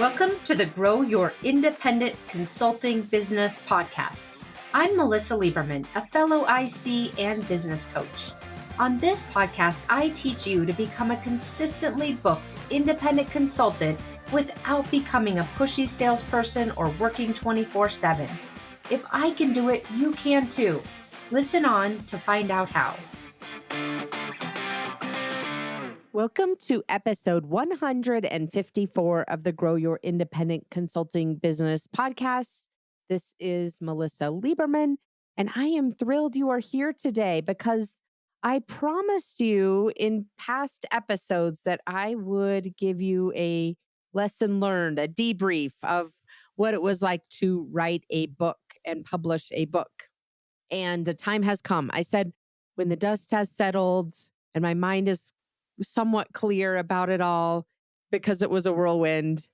Welcome to the Grow Your Independent Consulting Business podcast. I'm Melisa Lieberman, a fellow IC and business coach. On this podcast, I teach you to become a consistently booked independent consultant without becoming a pushy salesperson or working 24/7. If I can do it, you can too. Listen on to find out how. Welcome to episode 154 of the Grow Your Independent Consulting Business podcast. This is Melisa Lieberman, and I am thrilled you are here today because I promised you in past episodes that I would give you a lesson learned, a debrief of what it was like to write a book and publish a book. And the time has come. I said, when the dust has settled and my mind is somewhat clear about it all, because it was a whirlwind,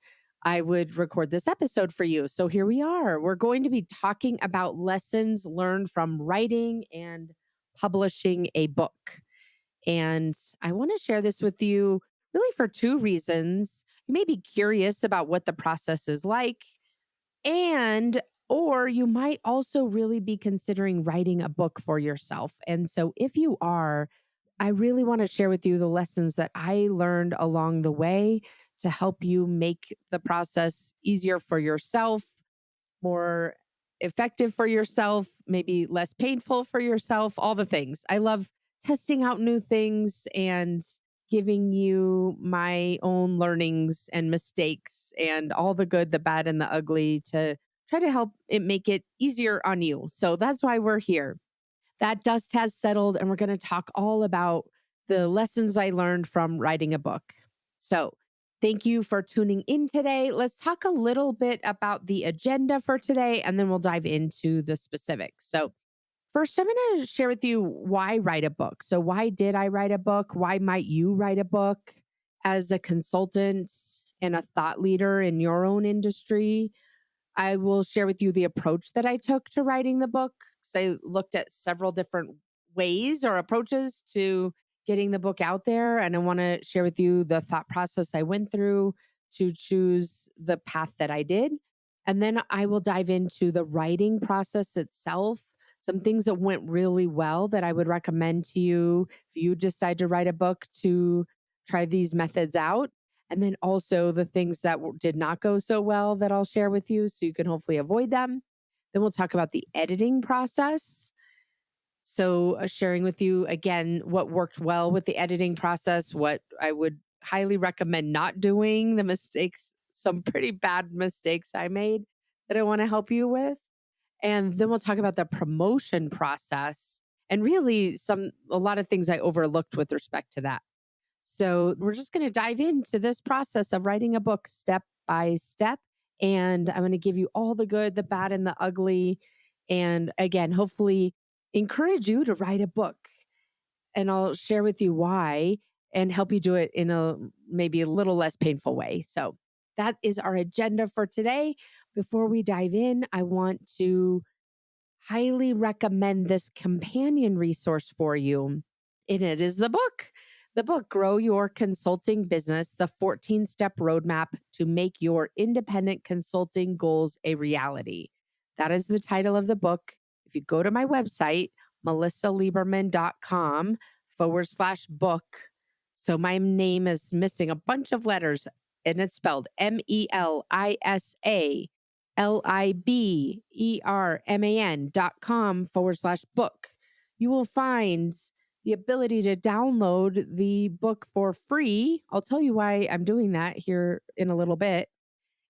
I would record this episode for you. So here we are. We're going to be talking about lessons learned from writing and publishing a book. And I want to share this with you really for two reasons. You may be curious about what the process is like, and or you might also really be considering writing a book for yourself. And so if you are, I really want to share with you the lessons that I learned along the way to help you make the process easier for yourself, more effective for yourself, maybe less painful for yourself, all the things. I love testing out new things and giving you my own learnings and mistakes and all the good, the bad, and the ugly to try to help it make it easier on you. So that's why we're here. That dust has settled, and we're going to talk all about the lessons I learned from writing a book. So, thank you for tuning in today. Let's talk a little bit about the agenda for today, and then we'll dive into the specifics. So, first, I'm going to share with you why write a book. So, why did I write a book? Why might you write a book as a consultant and a thought leader in your own industry? I will share with you the approach that I took to writing the book. So I looked at several different ways or approaches to getting the book out there. And I want to share with you the thought process I went through to choose the path that I did. And then I will dive into the writing process itself, some things that went really well that I would recommend to you if you decide to write a book to try these methods out. And then also the things that did not go so well that I'll share with you so you can hopefully avoid them. Then we'll talk about the editing process. So, sharing with you again what worked well with the editing process, what I would highly recommend not doing, the mistakes, some pretty bad mistakes I made that I want to help you with. And then we'll talk about the promotion process and really a lot of things I overlooked with respect to that. So, we're just going to dive into this process of writing a book step by step. And I'm going to give you all the good, the bad, and the ugly. And again, hopefully encourage you to write a book. And I'll share with you why and help you do it in a maybe a little less painful way. So, that is our agenda for today. Before we dive in, I want to highly recommend this companion resource for you. And it is the book. The book, Grow Your Consulting Business, the 14-step roadmap to make your independent consulting goals a reality. That is the title of the book. If you go to my website, melissalieberman.com/book. So my name is missing a bunch of letters and it's spelled MELISALIBERMAN.com/book. You will find the ability to download the book for free. I'll tell you why I'm doing that here in a little bit.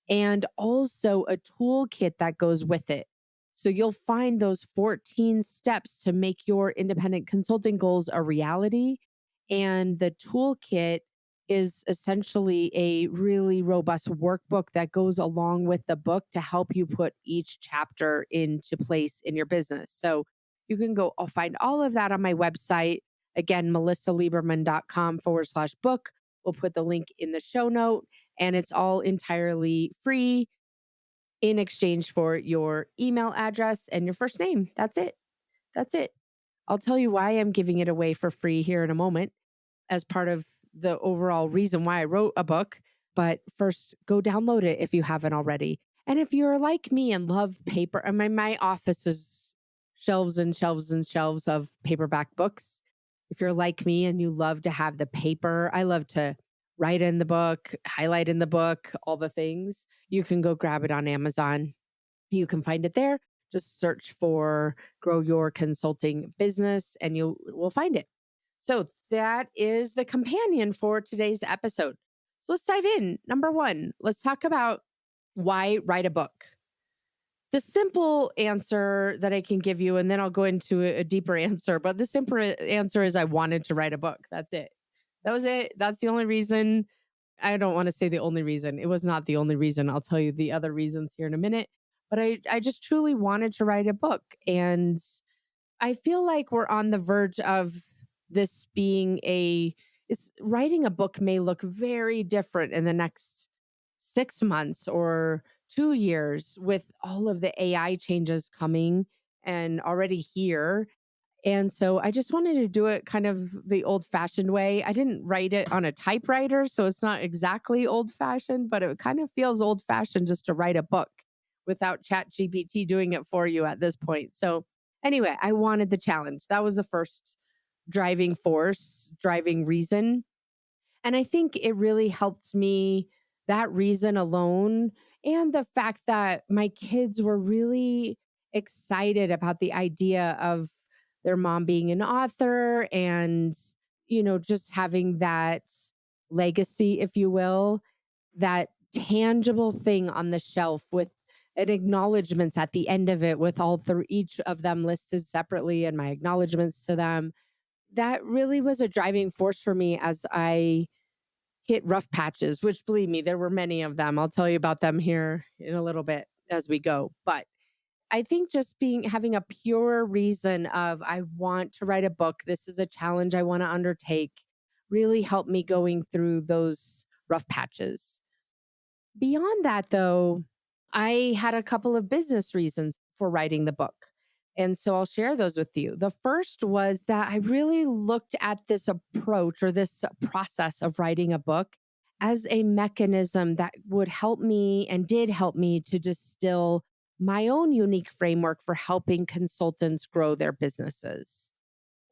And also a toolkit that goes with it. So you'll find those 14 steps to make your independent consulting goals a reality. And the toolkit is essentially a really robust workbook that goes along with the book to help you put each chapter into place in your business. So you can I'll find all of that on my website. Again, melissalieberman.com/book. We'll put the link in the show note, and it's all entirely free in exchange for your email address and your first name. That's it. That's it. I'll tell you why I'm giving it away for free here in a moment as part of the overall reason why I wrote a book. But first, go download it if you haven't already. And if you're like me and love paper, and my office is shelves and shelves and shelves of paperback books. If you're like me and you love to have the paper, I love to write in the book, highlight in the book, all the things. You can go grab it on Amazon. You can find it there. Just search for Grow Your Consulting Business and you will find it. So that is the companion for today's episode. So let's dive in. Number one, let's talk about why write a book. The simple answer that I can give you, and then I'll go into a deeper answer, but the simple answer is I wanted to write a book. That's it. That was it. That's the only reason. I don't want to say the only reason. It was not the only reason. I'll tell you the other reasons here in a minute. But I just truly wanted to write a book. And I feel like we're on the verge of this being it's writing a book may look very different in the next 6 months or 2 years with all of the AI changes coming and already here. And so I just wanted to do it kind of the old fashioned way. I didn't write it on a typewriter, so it's not exactly old fashioned, but it kind of feels old fashioned just to write a book without Chat GPT doing it for you at this point. So, anyway, I wanted the challenge. That was the first driving force, driving reason. And I think it really helped me, that reason alone, and the fact that my kids were really excited about the idea of their mom being an author and, just having that legacy, if you will, that tangible thing on the shelf with an acknowledgments at the end of it with all three, each of them listed separately and my acknowledgments to them. That really was a driving force for me as I hit rough patches, which believe me, there were many of them. I'll tell you about them here in a little bit as we go. But I think just having a pure reason of I want to write a book, this is a challenge I want to undertake, really helped me going through those rough patches. Beyond that, though, I had a couple of business reasons for writing the book. And so I'll share those with you. The first was that I really looked at this approach or this process of writing a book as a mechanism that would help me and did help me to distill my own unique framework for helping consultants grow their businesses.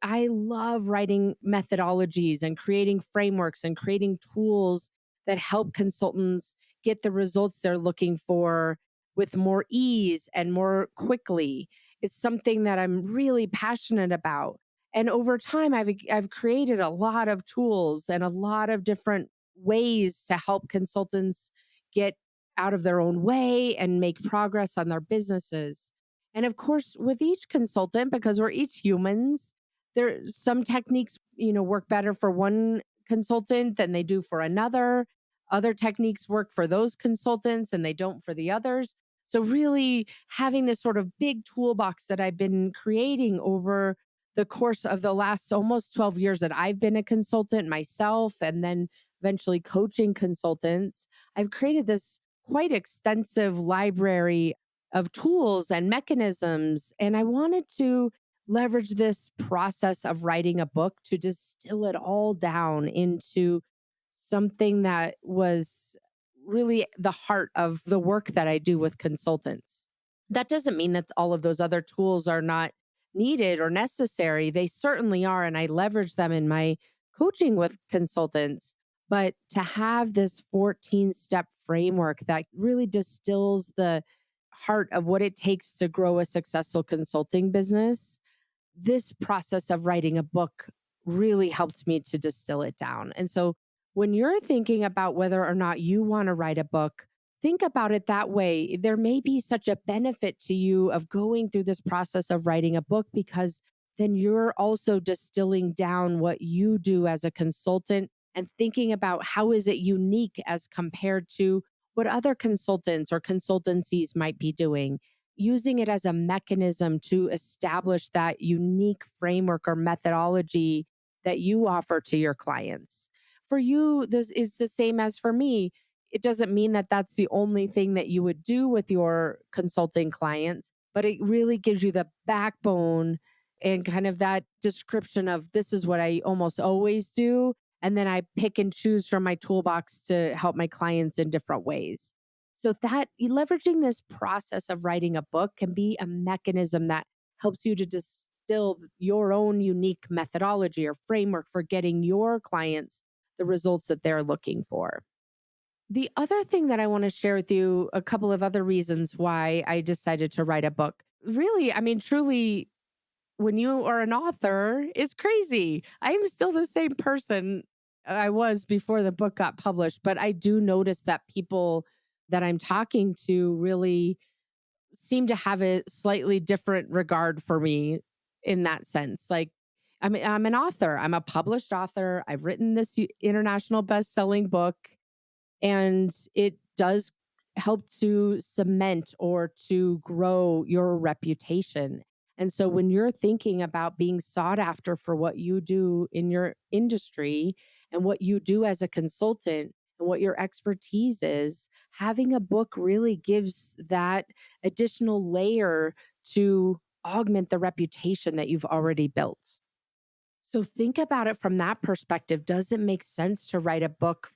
I love writing methodologies and creating frameworks and creating tools that help consultants get the results they're looking for with more ease and more quickly. It's something that I'm really passionate about. And over time, I've created a lot of tools and a lot of different ways to help consultants get out of their own way and make progress on their businesses. And of course, with each consultant, because we're each humans, some techniques, work better for one consultant than they do for another. Other techniques work for those consultants and they don't for the others. So really having this sort of big toolbox that I've been creating over the course of the last almost 12 years that I've been a consultant myself and then eventually coaching consultants, I've created this quite extensive library of tools and mechanisms. And I wanted to leverage this process of writing a book to distill it all down into something that was really the heart of the work that I do with consultants. That doesn't mean that all of those other tools are not needed or necessary. They certainly are. And I leverage them in my coaching with consultants. But to have this 14-step framework that really distills the heart of what it takes to grow a successful consulting business, this process of writing a book really helped me to distill it down. And so when you're thinking about whether or not you want to write a book, think about it that way. There may be such a benefit to you of going through this process of writing a book because then you're also distilling down what you do as a consultant and thinking about how is it unique as compared to what other consultants or consultancies might be doing, using it as a mechanism to establish that unique framework or methodology that you offer to your clients. For you, this is the same as for me. It doesn't mean that that's the only thing that you would do with your consulting clients, but it really gives you the backbone and kind of that description of this is what I almost always do. And then I pick and choose from my toolbox to help my clients in different ways. So that leveraging this process of writing a book can be a mechanism that helps you to distill your own unique methodology or framework for getting your clients the results that they're looking for. The other thing that I want to share with you, a couple of other reasons why I decided to write a book. Really, I mean, truly, when you are an author, it's crazy. I'm still the same person I was before the book got published, but I do notice that people that I'm talking to really seem to have a slightly different regard for me in that sense. Like, I'm an author, I'm a published author. I've written this international best-selling book, and it does help to cement or to grow your reputation. And so when you're thinking about being sought after for what you do in your industry and what you do as a consultant and what your expertise is, having a book really gives that additional layer to augment the reputation that you've already built. So think about it from that perspective. Does it make sense to write a book?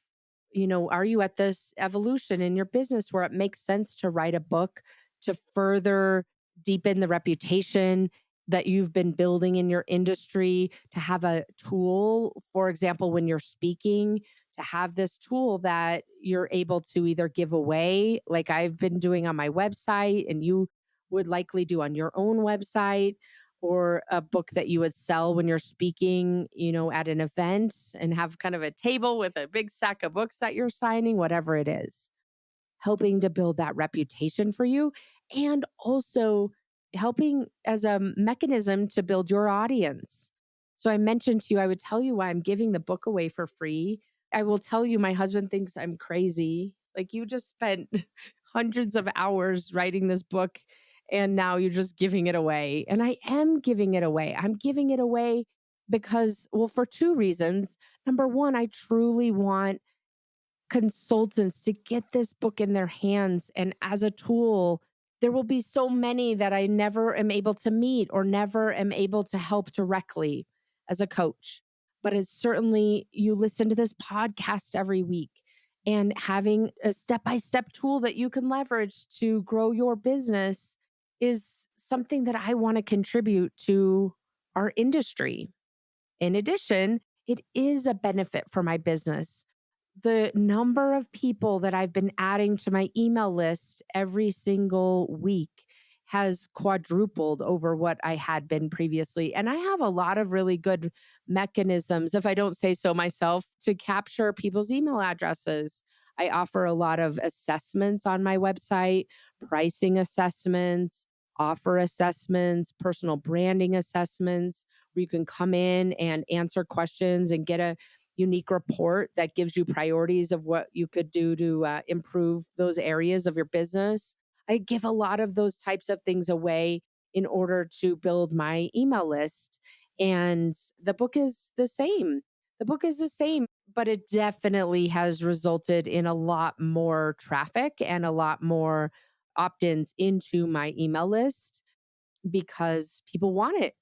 Are you at this evolution in your business where it makes sense to write a book to further deepen the reputation that you've been building in your industry, to have a tool, for example, when you're speaking, to have this tool that you're able to either give away, like I've been doing on my website and you would likely do on your own website, or a book that you would sell when you're speaking, at an event and have kind of a table with a big stack of books that you're signing, whatever it is, helping to build that reputation for you and also helping as a mechanism to build your audience. So I mentioned to you, I would tell you why I'm giving the book away for free. I will tell you, my husband thinks I'm crazy. It's like, you just spent hundreds of hours writing this book and now you're just giving it away. And I am giving it away. I'm giving it away because, well, for two reasons. Number one, I truly want consultants to get this book in their hands. And as a tool, there will be so many that I never am able to meet or never am able to help directly as a coach. But it's certainly, you listen to this podcast every week and having a step by step tool that you can leverage to grow your business is something that I want to contribute to our industry. In addition, it is a benefit for my business. The number of people that I've been adding to my email list every single week has quadrupled over what I had been previously. And I have a lot of really good mechanisms, if I don't say so myself, to capture people's email addresses. I offer a lot of assessments on my website, pricing assessments, offer assessments, personal branding assessments, where you can come in and answer questions and get a unique report that gives you priorities of what you could do to improve those areas of your business. I give a lot of those types of things away in order to build my email list. And the book is the same. The book is the same, but it definitely has resulted in a lot more traffic and a lot more opt ins into my email list because people want it,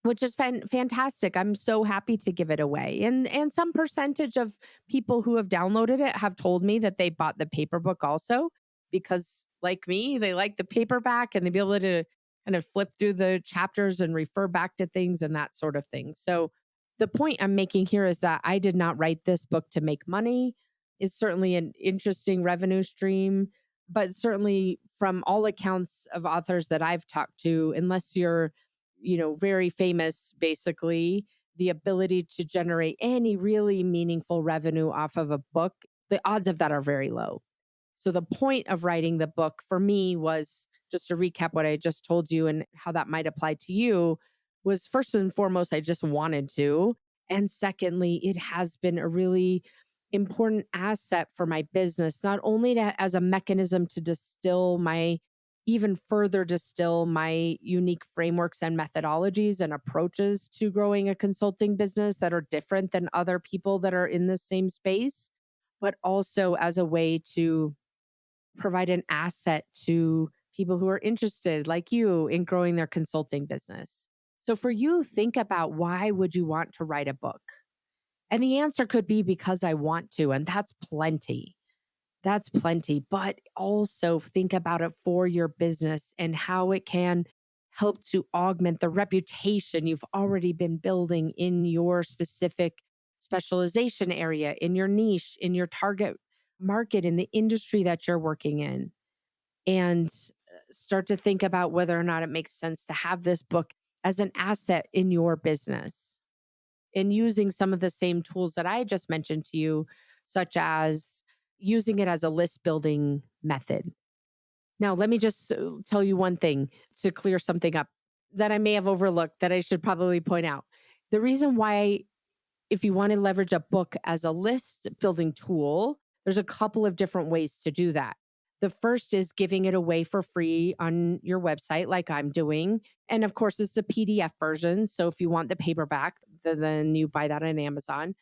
which is fantastic. I'm so happy to give it away. And some percentage of people who have downloaded it have told me that they bought the paper book also because, like me, they like the paperback and they be able to kind of flip through the chapters and refer back to things and that sort of thing. So the point I'm making here is that I did not write this book to make money. It's certainly an interesting revenue stream, but certainly from all accounts of authors that I've talked to, unless you're, very famous, basically, the ability to generate any really meaningful revenue off of a book, the odds of that are very low. So the point of writing the book for me was, just to recap what I just told you and how that might apply to you, was first and foremost, I just wanted to. And secondly, it has been a really important asset for my business, not only as a mechanism to even further distill my unique frameworks and methodologies and approaches to growing a consulting business that are different than other people that are in the same space, but also as a way to provide an asset to people who are interested, like you, in growing their consulting business. So for you, think about, why would you want to write a book? And the answer could be because I want to, and that's plenty. That's plenty. But also think about it for your business and how it can help to augment the reputation you've already been building in your specific specialization area, in your niche, in your target market, in the industry that you're working in. And start to think about whether or not it makes sense to have this book as an asset in your business and using some of the same tools that I just mentioned to you, such as using it as a list building method. Now, let me just tell you one thing to clear something up that I may have overlooked that I should probably point out. The reason why, if you want to leverage a book as a list building tool, there's a couple of different ways to do that. The first is giving it away for free on your website, like I'm doing. And of course, it's the PDF version. So if you want the paperback, then you buy that on Amazon.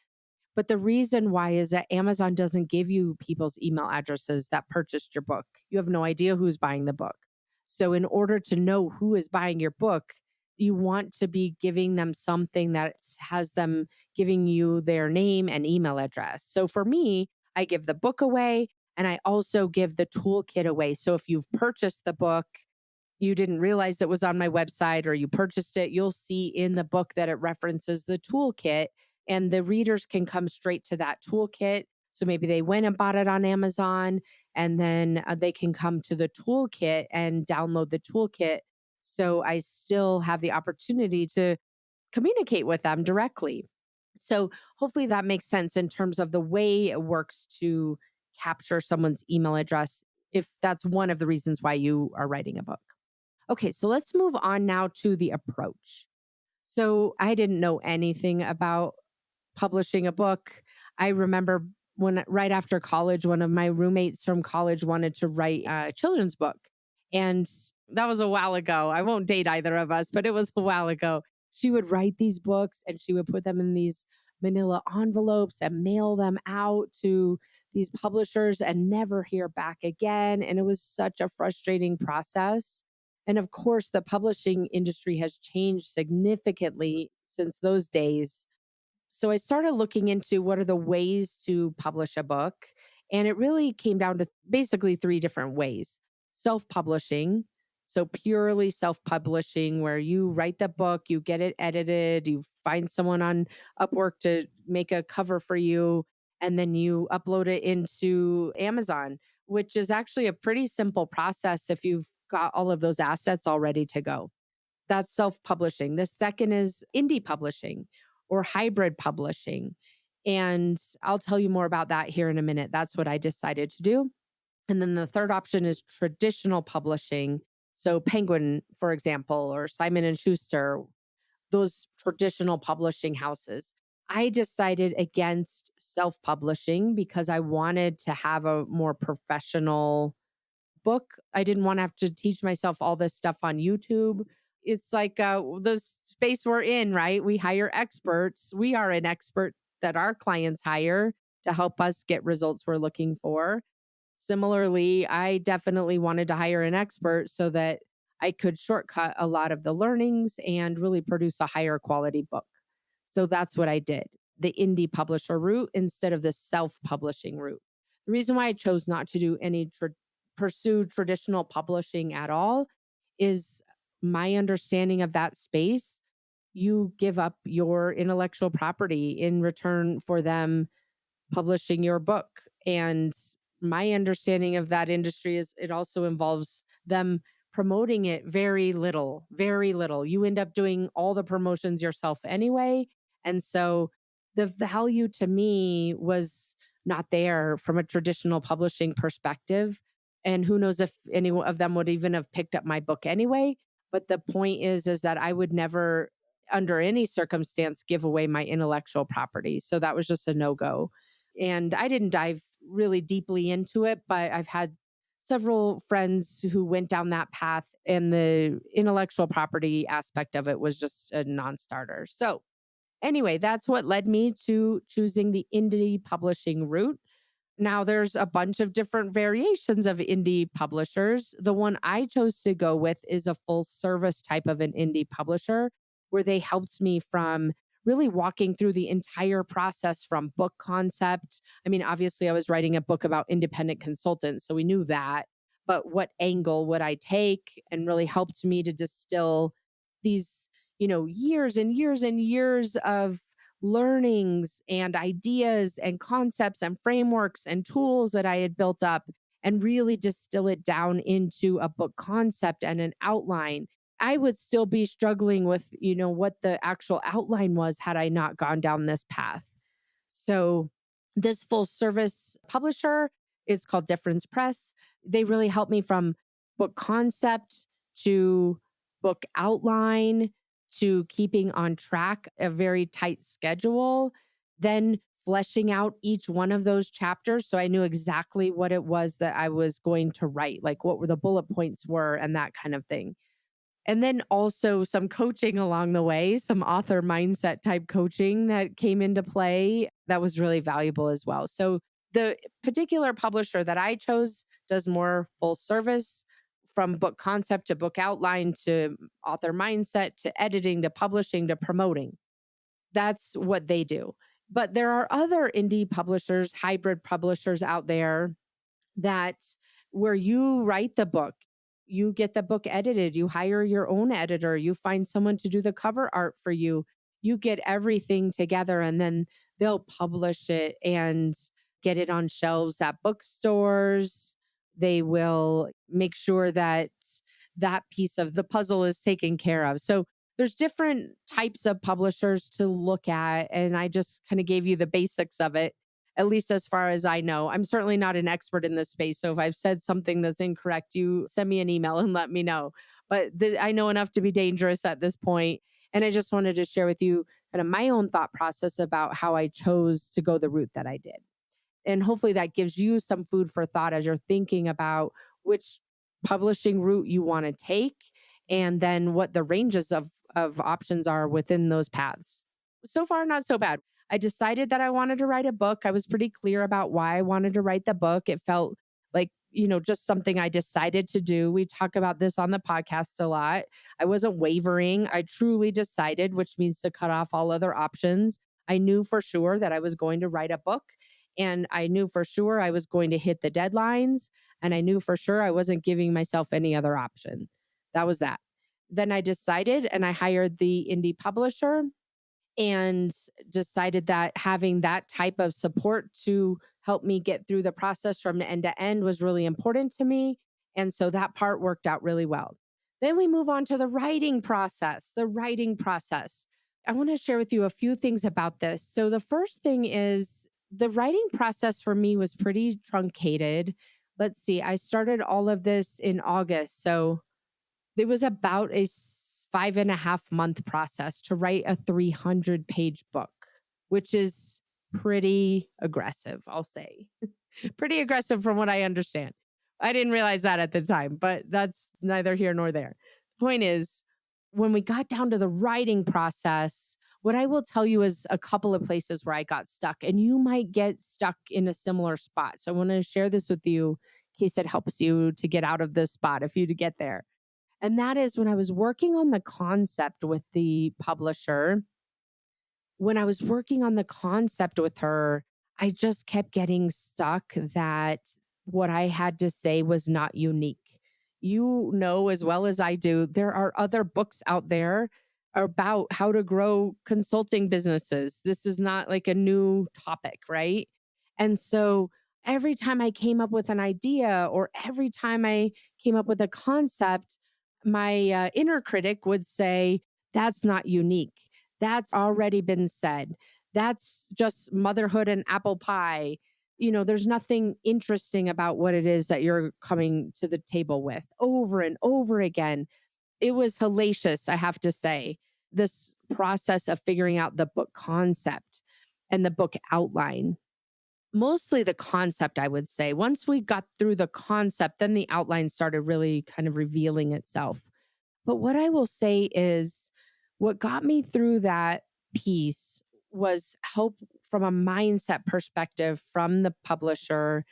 But the reason why is that Amazon doesn't give you people's email addresses that purchased your book. You have no idea who's buying the book. So, in order to know who is buying your book, you want to be giving them something that has them giving you their name and email address. So, for me, I give the book away and I also give the toolkit away. So, if you've purchased the book, you didn't realize it was on my website or you purchased it, you'll see in the book that it references the toolkit and the readers can come straight to that toolkit. So maybe they went and bought it on Amazon and then they can come to the toolkit and download the toolkit. So I still have the opportunity to communicate with them directly. So hopefully that makes sense in terms of the way it works to capture someone's email address, if that's one of the reasons why you are writing a book. Okay, so let's move on now to the approach. So I didn't know anything about publishing a book. I remember when right after college, one of my roommates from college wanted to write a children's book. And that was a while ago. I won't date either of us, but it was a while ago. She would write these books and she would put them in these manila envelopes and mail them out to these publishers and never hear back again. And it was such a frustrating process. And of course, the publishing industry has changed significantly since those days. So I started looking into what are the ways to publish a book. And it really came down to basically three different ways: self publishing. So purely self publishing, where you write the book, you get it edited, you find someone on Upwork to make a cover for you, and then you upload it into Amazon, which is actually a pretty simple process if you've got all of those assets all ready to go. That's self publishing. The second is indie publishing or hybrid publishing. And I'll tell you more about that here in a minute. That's what I decided to do. And then the third option is traditional publishing. So Penguin, for example, or Simon and Schuster, those traditional publishing houses. I decided against self-publishing because I wanted to have a more professional book. I didn't want to have to teach myself all this stuff on YouTube. It's like the space we're in, right? We hire experts. We are an expert that our clients hire to help us get results we're looking for. Similarly, I definitely wanted to hire an expert so that I could shortcut a lot of the learnings and really produce a higher quality book. So that's what I did, the indie publisher route instead of the self publishing route. The reason why I chose not to do any pursue traditional publishing at all is my understanding of that space. You give up your intellectual property in return for them publishing your book. And my understanding of that industry is it also involves them promoting it very little, very little. You end up doing all the promotions yourself anyway. And so the value to me was not there from a traditional publishing perspective. And who knows if any of them would even have picked up my book anyway. But the point is that I would never, under any circumstance, give away my intellectual property. So that was just a no go. And I didn't dive really deeply into it, but I've had several friends who went down that path, and the intellectual property aspect of it was just a non starter. So, anyway, that's what led me to choosing the indie publishing route. Now, there's a bunch of different variations of indie publishers. The one I chose to go with is a full service type of an indie publisher where they helped me from really walking through the entire process from book concept. I mean, obviously, I was writing a book about independent consultants, so we knew that. But what angle would I take? And really helped me to distill these, years and years and years of learnings and ideas and concepts and frameworks and tools that I had built up and really distill it down into a book concept and an outline. I would still be struggling with, what the actual outline was had I not gone down this path. So, this full service publisher is called Difference Press. They really help me from book concept to book outline to keeping on track a very tight schedule, then fleshing out each one of those chapters so I knew exactly what it was that I was going to write, like what were the bullet points were and that kind of thing. And then also some coaching along the way, some author mindset type coaching that came into play that was really valuable as well. So the particular publisher that I chose does more full service from book concept to book outline to author mindset to editing to publishing to promoting. That's what they do. But there are other indie publishers, hybrid publishers out there that where you write the book, you get the book edited, you hire your own editor, you find someone to do the cover art for you, you get everything together and then they'll publish it and get it on shelves at bookstores. They will make sure that that piece of the puzzle is taken care of. So there's different types of publishers to look at and I just kind of gave you the basics of it, at least as far as I know. I'm certainly not an expert in this space. So if I've said something that's incorrect, you send me an email and let me know. But I know enough to be dangerous at this point. And I just wanted to share with you kind of my own thought process about how I chose to go the route that I did. And hopefully that gives you some food for thought as you're thinking about which publishing route you want to take and then what the ranges of options are within those paths. So far, not so bad. I decided that I wanted to write a book. I was pretty clear about why I wanted to write the book. It felt like, just something I decided to do. We talk about this on the podcast a lot. I wasn't wavering. I truly decided, which means to cut off all other options. I knew for sure that I was going to write a book and I knew for sure I was going to hit the deadlines. And I knew for sure I wasn't giving myself any other option. That was that. Then I decided and I hired the indie publisher and decided that having that type of support to help me get through the process from end to end was really important to me. And so that part worked out really well. Then we move on to the writing process. The writing process. I want to share with you a few things about this. So the first thing is the writing process for me was pretty truncated. Let's see, I started all of this in August. So it was about a 5.5 month process to write a 300-page book, which is pretty aggressive, I'll say. Pretty aggressive from what I understand. I didn't realize that at the time, but that's neither here nor there. The point is, when we got down to the writing process, what I will tell you is a couple of places where I got stuck, and you might get stuck in a similar spot. So I want to share this with you in case it helps you to get out of this spot if you to get there. And that is when I was working on the concept with the publisher, when I was working on the concept with her, I just kept getting stuck that what I had to say was not unique. You know, as well as I do, there are other books out there about how to grow consulting businesses. This is not like a new topic, right? And so every time I came up with an idea or every time I came up with a concept, my inner critic would say, that's not unique. That's already been said. That's just motherhood and apple pie. There's nothing interesting about what it is that you're coming to the table with over and over again. It was hellacious, I have to say, this process of figuring out the book concept and the book outline. Mostly the concept, I would say. Once we got through the concept, then the outline started really kind of revealing itself. But what I will say is what got me through that piece was help from a mindset perspective from the publisher,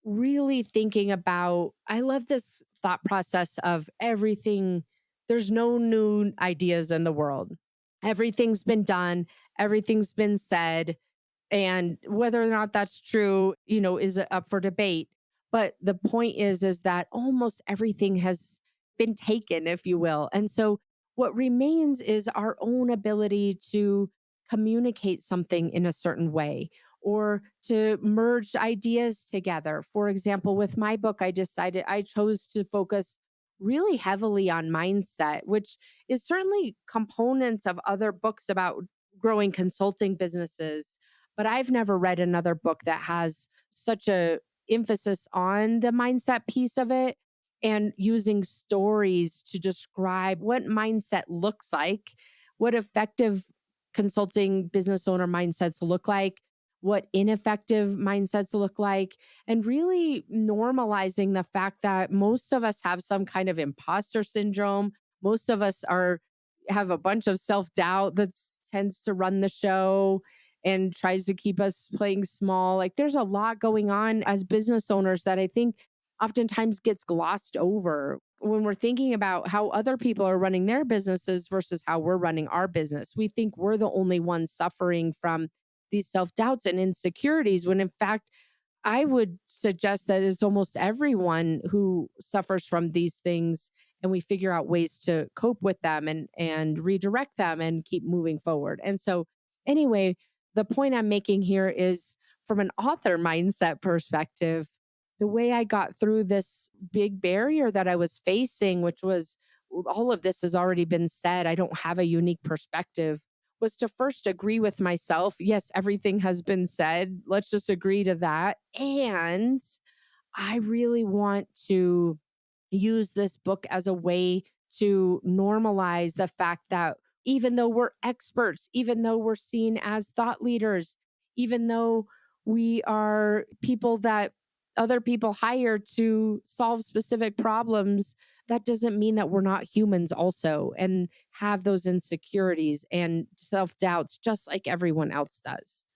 really thinking about, I love this thought process of everything, there's no new ideas in the world. Everything's been done, everything's been said. And whether or not that's true, is up for debate. But the point is that almost everything has been taken, if you will. And so what remains is our own ability to communicate something in a certain way or to merge ideas together. For example, with my book, I chose to focus really heavily on mindset, which is certainly components of other books about growing consulting businesses, but I've never read another book that has such a emphasis on the mindset piece of it and using stories to describe what mindset looks like, what effective consulting business owner mindsets look like, what ineffective mindsets look like, and really normalizing the fact that most of us have some kind of imposter syndrome. Most of us are have a bunch of self-doubt that tends to run the show and tries to keep us playing small. Like there's a lot going on as business owners that I think oftentimes gets glossed over when we're thinking about how other people are running their businesses versus how we're running our business. We think we're the only ones suffering from these self doubts and insecurities, when in fact, I would suggest that it's almost everyone who suffers from these things, and we figure out ways to cope with them and redirect them and keep moving forward. And so anyway, the point I'm making here is from an author mindset perspective, the way I got through this big barrier that I was facing, which was all of this has already been said, I don't have a unique perspective, was to first agree with myself. Yes, everything has been said. Let's just agree to that. And I really want to use this book as a way to normalize the fact that even though we're experts, even though we're seen as thought leaders, even though we are people that other people hire to solve specific problems, that doesn't mean that we're not humans also and have those insecurities and self doubts just like everyone else does.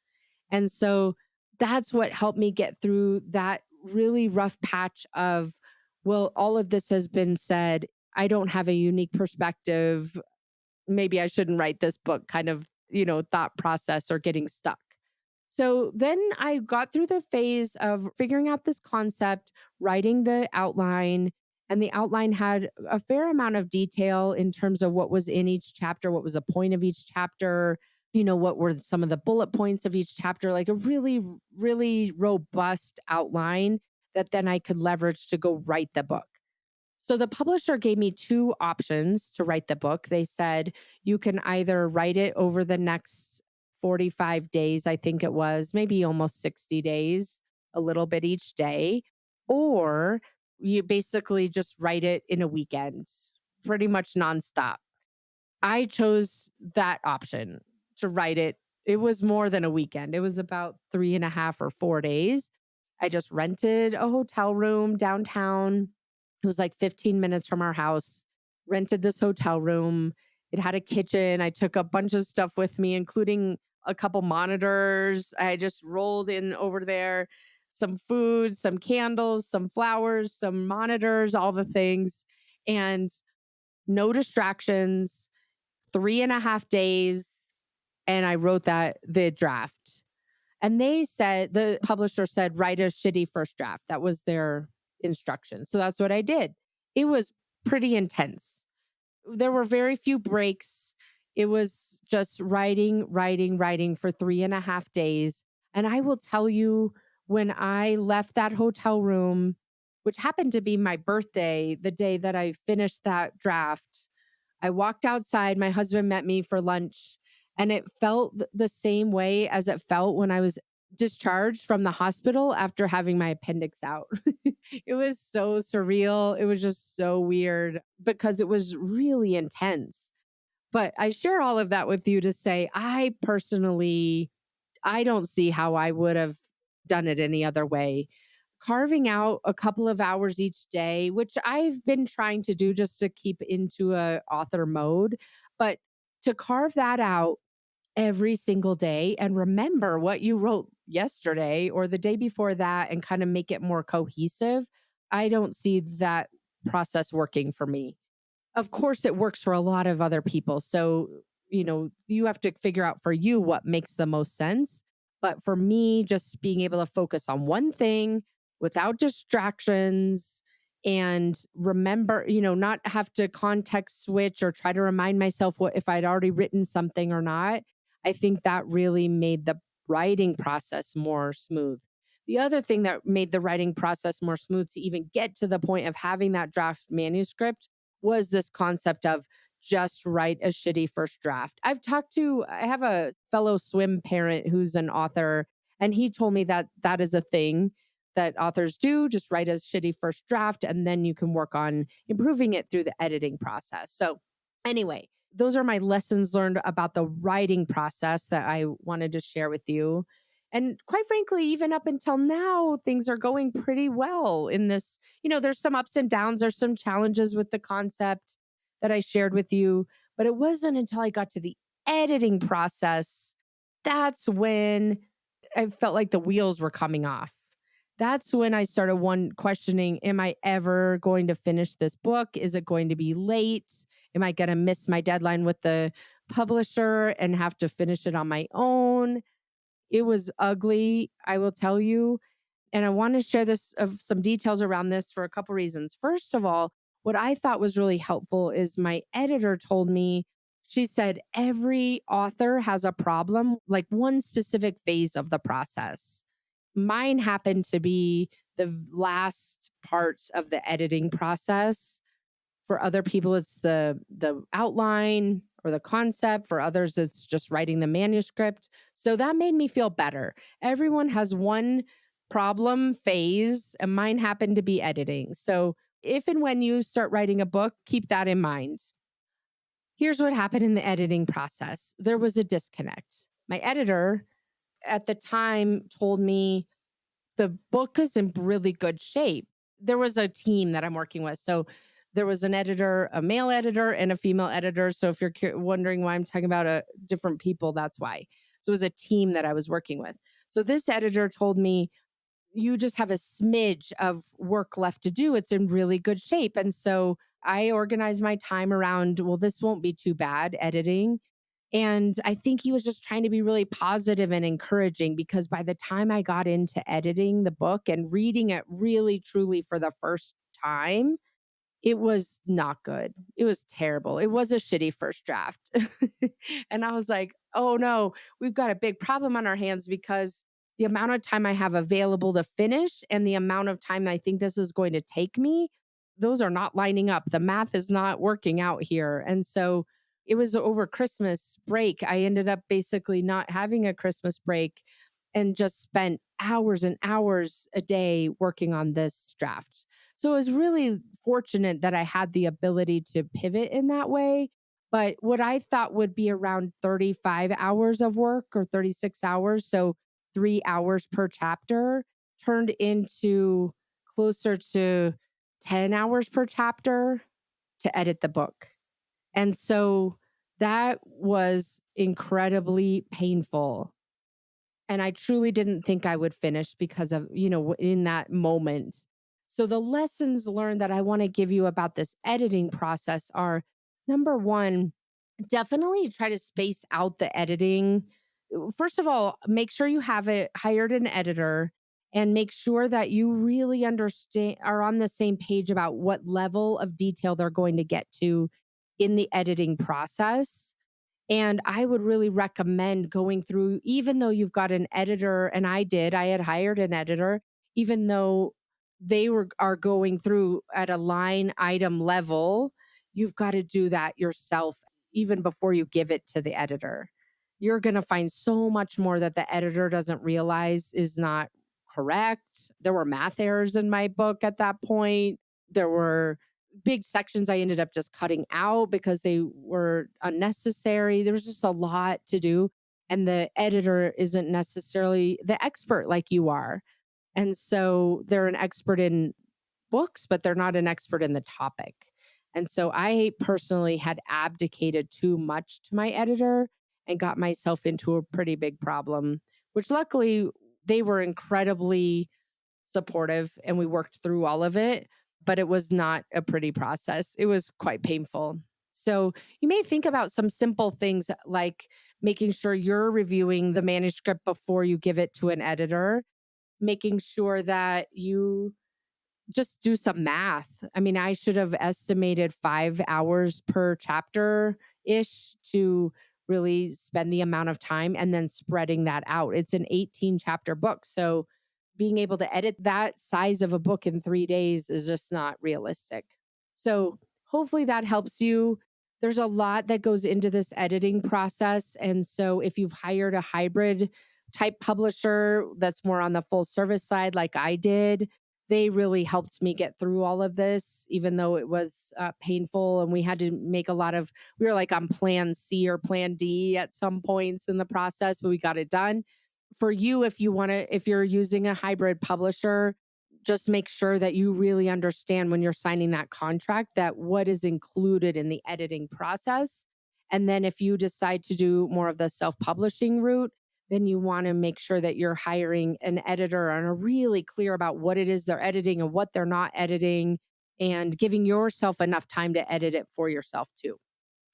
And so that's what helped me get through that really rough patch of, well, all of this has been said. I don't have a unique perspective. Maybe I shouldn't write this book kind of, thought process or getting stuck. So then I got through the phase of figuring out this concept, writing the outline, and the outline had a fair amount of detail in terms of what was in each chapter, what was the point of each chapter, what were some of the bullet points of each chapter, like a really, really robust outline that then I could leverage to go write the book. So the publisher gave me two options to write the book. They said, you can either write it over the next 45 days, I think it was, maybe almost 60 days, a little bit each day, or you basically just write it in a weekend, pretty much nonstop. I chose that option to write it. It was more than a weekend. It was about 3.5 or 4 days. I just rented a hotel room downtown. It was like 15 minutes from our house. Rented this hotel room. It had a kitchen. I took a bunch of stuff with me, including a couple monitors. I just rolled in over there, some food, some candles, some flowers, some monitors, all the things, and no distractions, 3.5 days. And I wrote the draft. And the publisher said, write a shitty first draft. That was their instruction. So that's what I did. It was pretty intense. There were very few breaks. It was just writing, writing, writing for 3.5 days. And I will tell you, when I left that hotel room, which happened to be my birthday, the day that I finished that draft, I walked outside. My husband met me for lunch, and it felt the same way as it felt when I was discharged from the hospital after having my appendix out. It was so surreal. It was just so weird because it was really intense. But I share all of that with you to say, I don't see how I would have done it any other way. Carving out a couple of hours each day, which I've been trying to do just to keep into a author mode, but to carve that out every single day and remember what you wrote yesterday or the day before that and kind of make it more cohesive, I don't see that process working for me. Of course, it works for a lot of other people. So you have to figure out for you what makes the most sense. But for me, just being able to focus on one thing without distractions and remember, not have to context switch or try to remind myself what if I'd already written something or not. I think that really made the writing process more smooth. The other thing that made the writing process more smooth to even get to the point of having that draft manuscript was this concept of just write a shitty first draft. I have a fellow swim parent who's an author, and he told me that that is a thing that authors do. Just write a shitty first draft, and then you can work on improving it through the editing process. So, anyway, those are my lessons learned about the writing process that I wanted to share with you. And quite frankly, even up until now, things are going pretty well in this. There's some ups and downs, there's some challenges with the concept that I shared with you, but it wasn't until I got to the editing process that's when I felt like the wheels were coming off. That's when I started one questioning, am I ever going to finish this book? Is it going to be late? Am I going to miss my deadline with the publisher and have to finish it on my own? It was ugly, I will tell you. And I want to share this of some details around this for a couple reasons. First of all, what I thought was really helpful is my editor told me, she said, every author has a problem, like one specific phase of the process. Mine happened to be the last parts of the editing process. For other people, it's the outline or the concept. For others, it's just writing the manuscript. So that made me feel better. Everyone has one problem phase, and mine happened to be editing. So if and when you start writing a book, keep that in mind. Here's what happened in the editing process. There was a disconnect. My editor at the time told me the book is in really good shape. There was a team that I'm working with. So there was an editor, a male editor, and a female editor. So if you're wondering why I'm talking about different people, that's why. So it was a team that I was working with. So this editor told me, you just have a smidge of work left to do. It's in really good shape. And so I organized my time around, well, this won't be too bad editing. And I think he was just trying to be really positive and encouraging because by the time I got into editing the book and reading it really, truly for the first time, it was not good. It was terrible. It was a shitty first draft. And I was like, oh no, we've got a big problem on our hands because the amount of time I have available to finish and the amount of time I think this is going to take me, those are not lining up. The math is not working out here. And so it was over Christmas break. I ended up basically not having a Christmas break and just spent hours and hours a day working on this draft. So it was really fortunate that I had the ability to pivot in that way. But what I thought would be around 35 hours of work or 36 hours, so 3 hours per chapter, turned into closer to 10 hours per chapter to edit the book. And so that was incredibly painful. And I truly didn't think I would finish because of, in that moment. So the lessons learned that I want to give you about this editing process are number one, definitely try to space out the editing. First of all, make sure you have hired an editor and make sure that you really understand are on the same page about what level of detail they're going to get to in the editing process. And I would really recommend going through, even though you've got an editor, and I had hired an editor, even though are going through at a line item level, you've got to do that yourself, even before you give it to the editor. You're going to find so much more that the editor doesn't realize is not correct. There were math errors in my book at that point. There were big sections I ended up just cutting out because they were unnecessary. There was just a lot to do. And the editor isn't necessarily the expert like you are. And so they're an expert in books, but they're not an expert in the topic. And so I personally had abdicated too much to my editor and got myself into a pretty big problem, which luckily they were incredibly supportive and we worked through all of it, but it was not a pretty process. It was quite painful. So you may think about some simple things like making sure you're reviewing the manuscript before you give it to an editor, making sure that you just do some math. I mean, I should have estimated 5 hours per chapter ish to really spend the amount of time and then spreading that out. It's an 18 chapter book. So being able to edit that size of a book in 3 days is just not realistic. So hopefully that helps you. There's a lot that goes into this editing process. And so if you've hired a hybrid type publisher that's more on the full service side, like I did, they really helped me get through all of this, even though it was painful. And we had to make a lot of, we were like on plan C or plan D at some points in the process, but we got it done. For you, if you want to, if you're using a hybrid publisher, just make sure that you really understand when you're signing that contract that what is included in the editing process. And then if you decide to do more of the self-publishing route, then you want to make sure that you're hiring an editor and are really clear about what it is they're editing and what they're not editing, and giving yourself enough time to edit it for yourself too.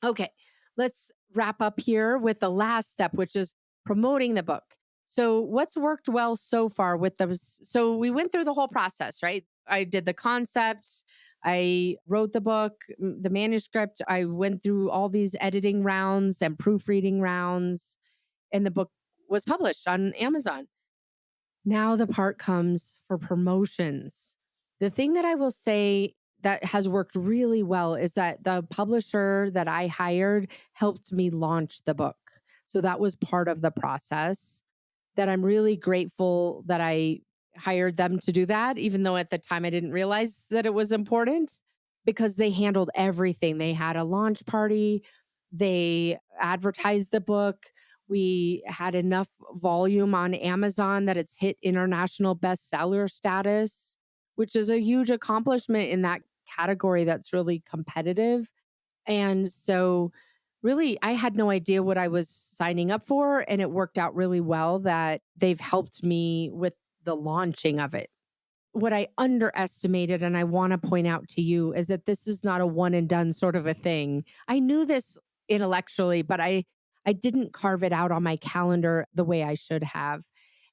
Okay, let's wrap up here with the last step, which is promoting the book. So, what's worked well so far with those? So, we went through the whole process, right? I did the concepts, I wrote the book, the manuscript, I went through all these editing rounds and proofreading rounds, and the book was published on Amazon. Now the part comes for promotions. The thing that I will say that has worked really well is that the publisher that I hired helped me launch the book. So that was part of the process that I'm really grateful that I hired them to do that, even though at the time I didn't realize that it was important, because they handled everything. They had a launch party, they advertised the book. We had enough volume on Amazon that it's hit international bestseller status, which is a huge accomplishment in that category that's really competitive. And so, really, I had no idea what I was signing up for. And it worked out really well that they've helped me with the launching of it. What I underestimated, and I want to point out to you, is that this is not a one and done sort of a thing. I knew this intellectually, but I didn't carve it out on my calendar the way I should have.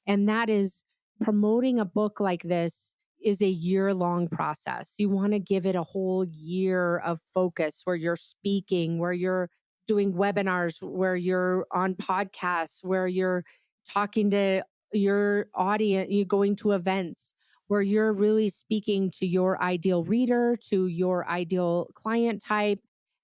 And that is, promoting a book like this is a year-long process. You want to give it a whole year of focus where you're speaking, where you're doing webinars, where you're on podcasts, where you're talking to your audience, you going to events where you're really speaking to your ideal reader, to your ideal client type,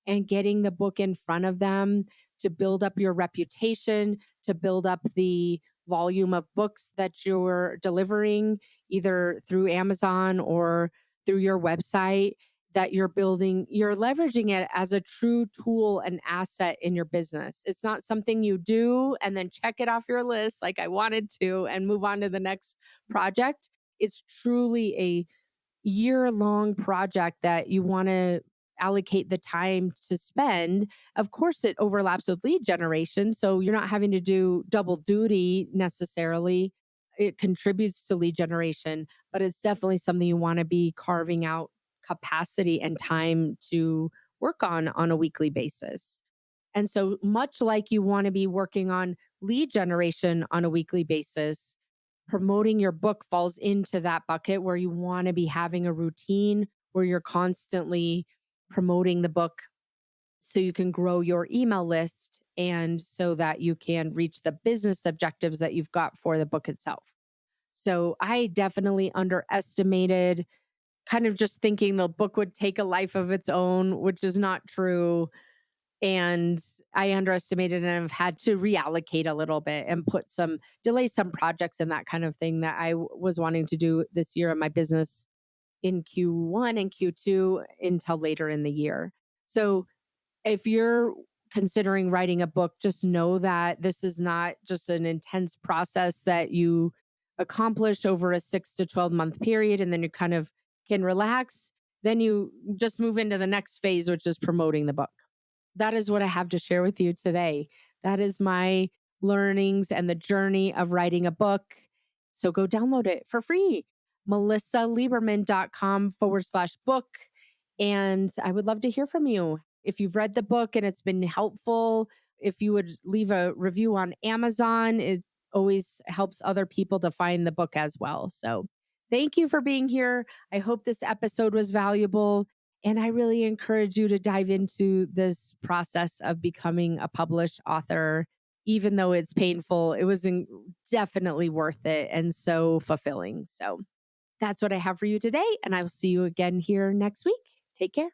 and getting the book in front of them to build up your reputation, to build up the volume of books that you're delivering, either through Amazon or through your website, that you're building, you're leveraging it as a true tool and asset in your business. It's not something you do and then check it off your list like I wanted to and move on to the next project. It's truly a year-long project that you want to allocate the time to spend. Of course, it overlaps with lead generation, so you're not having to do double duty necessarily. It contributes to lead generation, but it's definitely something you want to be carving out capacity and time to work on a weekly basis. And so, much like you want to be working on lead generation on a weekly basis, promoting your book falls into that bucket where you want to be having a routine where you're constantly promoting the book so you can grow your email list and so that you can reach the business objectives that you've got for the book itself. So I definitely underestimated, kind of just thinking the book would take a life of its own, which is not true. And I underestimated and have had to reallocate a little bit and put some, delay some projects and that kind of thing that I was wanting to do this year in my business in Q1 and Q2 until later in the year. So if you're considering writing a book, just know that this is not just an intense process that you accomplish over a 6 to 12 month period and then you kind of can relax. Then you just move into the next phase, which is promoting the book. That is what I have to share with you today. That is my learnings and the journey of writing a book. So go download it for free. melissalieberman.com/book. And I would love to hear from you. if you've read the book and it's been helpful, if you would leave a review on Amazon, it always helps other people to find the book as well. So thank you for being here. I hope this episode was valuable. And I really encourage you to dive into this process of becoming a published author. Even though it's painful, it was definitely worth it and so fulfilling. So that's what I have for you today. And I will see you again here next week. Take care.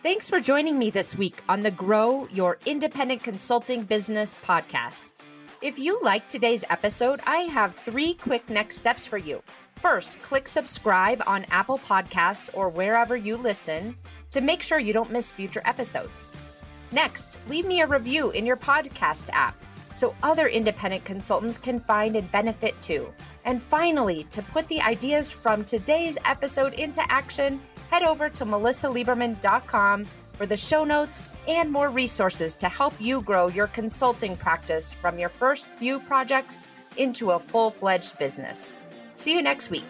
Thanks for joining me this week on the Grow Your Independent Consulting Business podcast. If you liked today's episode, I have 3 quick next steps for you. First, click subscribe on Apple Podcasts or wherever you listen to make sure you don't miss future episodes. Next, leave me a review in your podcast app so other independent consultants can find and benefit too. And finally, to put the ideas from today's episode into action, head over to melissalieberman.com for the show notes and more resources to help you grow your consulting practice from your first few projects into a full-fledged business. See you next week.